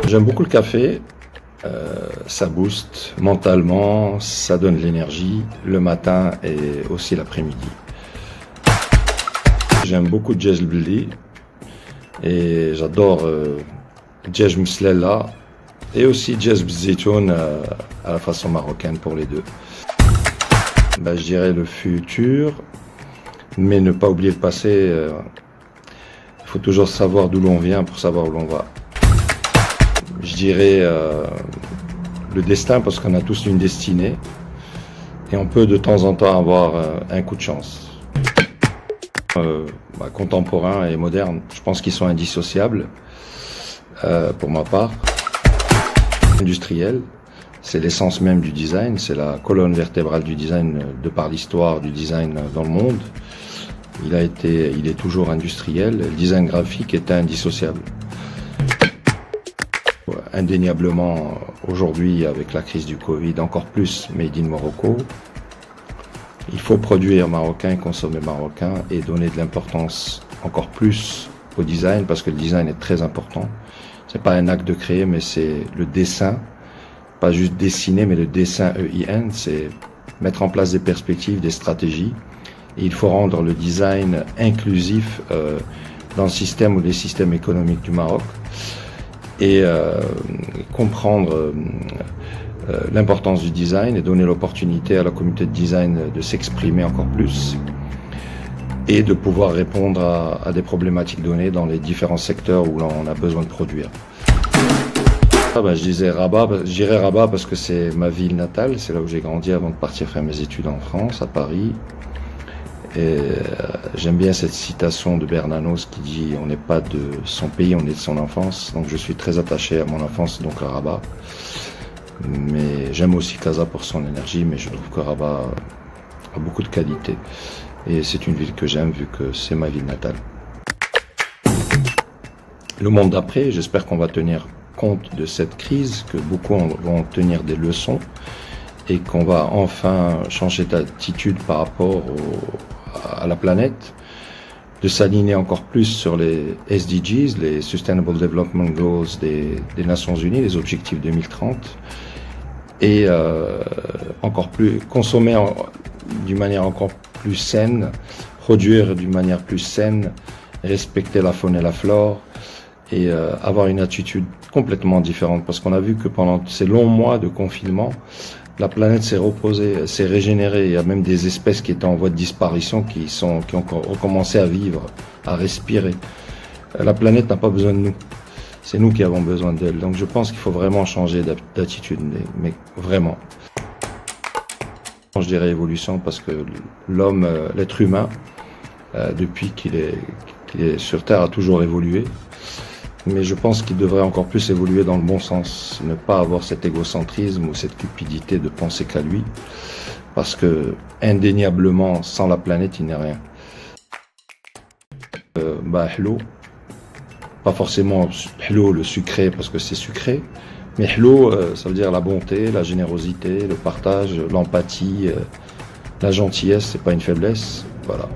J'aime beaucoup le café, ça booste mentalement, ça donne de l'énergie le matin et aussi l'après-midi. J'aime beaucoup Djej Beldi et j'adore Djej Mslela et aussi Djej Bzitoun à la façon marocaine pour les deux. Je dirais le futur, mais ne pas oublier le passé. Il faut toujours savoir d'où l'on vient pour savoir où l'on va. Je dirais le destin parce qu'on a tous une destinée et on peut de temps en temps avoir un coup de chance. Contemporain et moderne, je pense qu'ils sont indissociables pour ma part. Industriel, c'est l'essence même du design, c'est la colonne vertébrale du design de par l'histoire du design dans le monde. Il est toujours industriel, le design graphique est indissociable. Indéniablement, aujourd'hui, avec la crise du Covid, encore plus Made in Morocco, il faut produire marocain, consommer marocain et donner de l'importance encore plus au design parce que le design est très important. C'est pas un acte de créer, mais c'est le dessin, pas juste dessiner, mais le dessin EIN, c'est mettre en place des perspectives, des stratégies. Et il faut rendre le design inclusif dans le système ou les systèmes économiques du Maroc et comprendre l'importance du design et donner l'opportunité à la communauté de design de s'exprimer encore plus et de pouvoir répondre à des problématiques données dans les différents secteurs où l'on a besoin de produire. Je dirais Rabat parce que c'est ma ville natale, c'est là où j'ai grandi avant de partir faire mes études en France, à Paris. Et j'aime bien cette citation de Bernanos qui dit « On n'est pas de son pays, on est de son enfance ». Donc je suis très attaché à mon enfance, donc à Rabat. Mais j'aime aussi Casa pour son énergie, mais je trouve que Rabat a beaucoup de qualités. Et c'est une ville que j'aime vu que c'est ma ville natale. Le monde d'après, j'espère qu'on va tenir compte de cette crise, que beaucoup vont tenir des leçons et qu'on va enfin changer d'attitude par rapport à la planète, de s'aligner encore plus sur les SDGs, les Sustainable Development Goals des Nations Unies, les objectifs 2030, et encore plus consommer d'une manière encore plus saine, produire d'une manière plus saine, respecter la faune et la flore, et avoir une attitude complètement différente, parce qu'on a vu que pendant ces longs mois de confinement, la planète s'est reposée, s'est régénérée. Il y a même des espèces qui étaient en voie de disparition qui ont recommencé à vivre, à respirer. La planète n'a pas besoin de nous. C'est nous qui avons besoin d'elle. Donc je pense qu'il faut vraiment changer d'attitude, mais vraiment. Je dirais évolution parce que l'homme, l'être humain, depuis qu'il est sur Terre, a toujours évolué. Mais je pense qu'il devrait encore plus évoluer dans le bon sens, ne pas avoir cet égocentrisme ou cette cupidité de penser qu'à lui, parce que indéniablement, sans la planète, il n'est rien. Hello, pas forcément hello le sucré parce que c'est sucré, mais hello, ça veut dire la bonté, la générosité, le partage, l'empathie, la gentillesse, c'est pas une faiblesse, voilà.